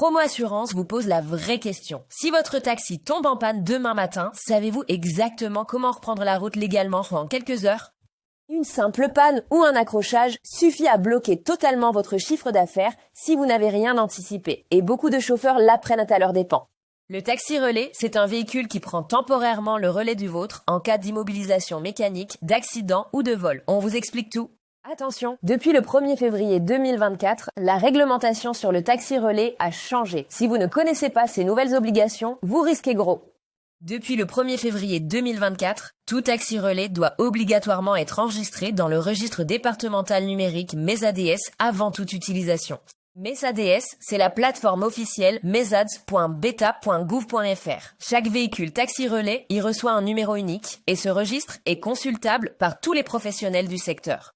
Promo Assurance vous pose la vraie question. Si votre taxi tombe en panne demain matin, savez-vous exactement comment reprendre la route légalement en quelques heures? Une simple panne ou un accrochage suffit à bloquer totalement votre chiffre d'affaires si vous n'avez rien anticipé. Et beaucoup de chauffeurs l'apprennent à leurs dépens. Le taxi relais, c'est un véhicule qui prend temporairement le relais du vôtre en cas d'immobilisation mécanique, d'accident ou de vol. On vous explique tout. Attention, depuis le 1er février 2024, la réglementation sur le taxi relais a changé. Si vous ne connaissez pas ces nouvelles obligations, vous risquez gros. Depuis le 1er février 2024, tout taxi relais doit obligatoirement être enregistré dans le registre départemental numérique MES-ADS avant toute utilisation. MES-ADS, c'est la plateforme officielle mesads.beta.gouv.fr. Chaque véhicule taxi relais y reçoit un numéro unique et ce registre est consultable par tous les professionnels du secteur.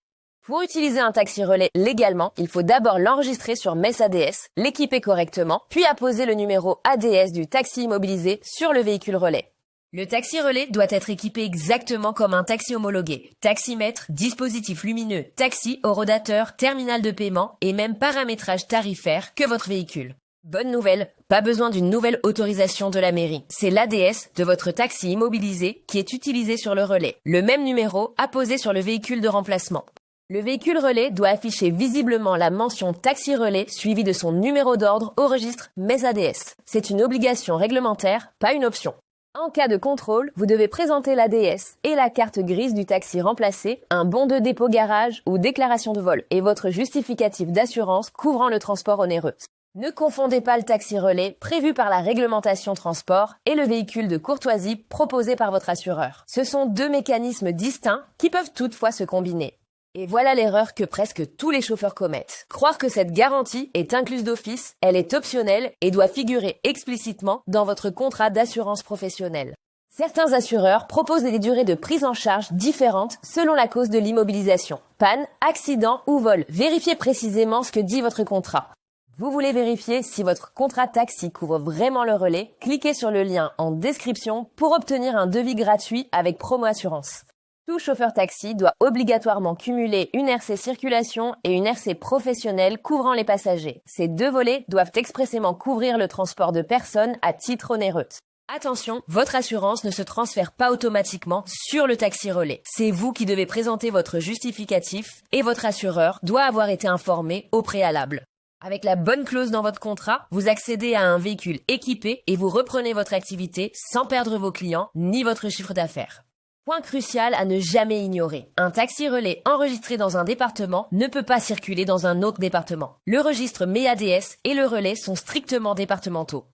Pour utiliser un taxi relais légalement, il faut d'abord l'enregistrer sur MES-ADS, l'équiper correctement, puis apposer le numéro ADS du taxi immobilisé sur le véhicule relais. Le taxi relais doit être équipé exactement comme un taxi homologué. Taximètre, dispositif lumineux, taxi, horodateur, terminal de paiement et même paramétrage tarifaire que votre véhicule. Bonne nouvelle, pas besoin d'une nouvelle autorisation de la mairie. C'est l'ADS de votre taxi immobilisé qui est utilisé sur le relais. Le même numéro apposé sur le véhicule de remplacement. Le véhicule relais doit afficher visiblement la mention taxi relais suivie de son numéro d'ordre au registre MES-ADS. C'est une obligation réglementaire, pas une option. En cas de contrôle, vous devez présenter l'ADS et la carte grise du taxi remplacé, un bon de dépôt garage ou déclaration de vol et votre justificatif d'assurance couvrant le transport onéreux. Ne confondez pas le taxi relais prévu par la réglementation transport et le véhicule de courtoisie proposé par votre assureur. Ce sont deux mécanismes distincts qui peuvent toutefois se combiner. Et voilà l'erreur que presque tous les chauffeurs commettent. Croire que cette garantie est incluse d'office, elle est optionnelle et doit figurer explicitement dans votre contrat d'assurance professionnelle. Certains assureurs proposent des durées de prise en charge différentes selon la cause de l'immobilisation. Panne, accident ou vol. Vérifiez précisément ce que dit votre contrat. Vous voulez vérifier si votre contrat taxi couvre vraiment le relais? Cliquez sur le lien en description pour obtenir un devis gratuit avec Promo Assurance. Tout chauffeur taxi doit obligatoirement cumuler une RC circulation et une RC professionnelle couvrant les passagers. Ces deux volets doivent expressément couvrir le transport de personnes à titre onéreux. Attention, votre assurance ne se transfère pas automatiquement sur le taxi relais. C'est vous qui devez présenter votre justificatif et votre assureur doit avoir été informé au préalable. Avec la bonne clause dans votre contrat, vous accédez à un véhicule équipé et vous reprenez votre activité sans perdre vos clients ni votre chiffre d'affaires. Point crucial à ne jamais ignorer. Un taxi relais enregistré dans un département ne peut pas circuler dans un autre département. Le registre MES-ADS et le relais sont strictement départementaux.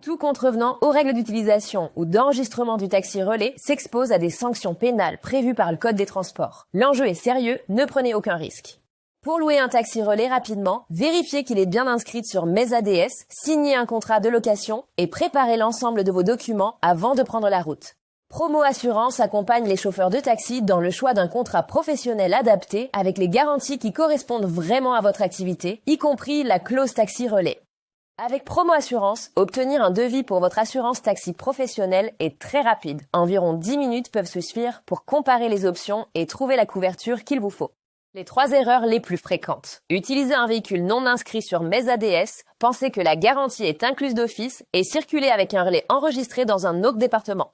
Tout contrevenant aux règles d'utilisation ou d'enregistrement du taxi relais s'expose à des sanctions pénales prévues par le Code des transports. L'enjeu est sérieux, ne prenez aucun risque. Pour louer un taxi relais rapidement, vérifiez qu'il est bien inscrit sur MES-ADS, signez un contrat de location et préparez l'ensemble de vos documents avant de prendre la route. Promo Assurance accompagne les chauffeurs de taxi dans le choix d'un contrat professionnel adapté avec les garanties qui correspondent vraiment à votre activité, y compris la clause taxi relais. Avec Promo Assurance, obtenir un devis pour votre assurance taxi professionnelle est très rapide. Environ 10 minutes peuvent suffire pour comparer les options et trouver la couverture qu'il vous faut. Les 3 erreurs les plus fréquentes. Utiliser un véhicule non inscrit sur MES-ADS, penser que la garantie est incluse d'office et circuler avec un relais enregistré dans un autre département.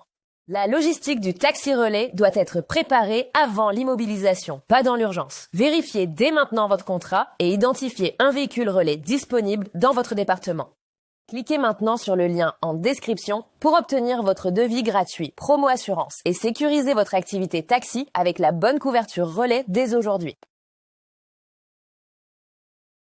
La logistique du taxi relais doit être préparée avant l'immobilisation, pas dans l'urgence. Vérifiez dès maintenant votre contrat et identifiez un véhicule relais disponible dans votre département. Cliquez maintenant sur le lien en description pour obtenir votre devis gratuit Promo Assurance et sécuriser votre activité taxi avec la bonne couverture relais dès aujourd'hui.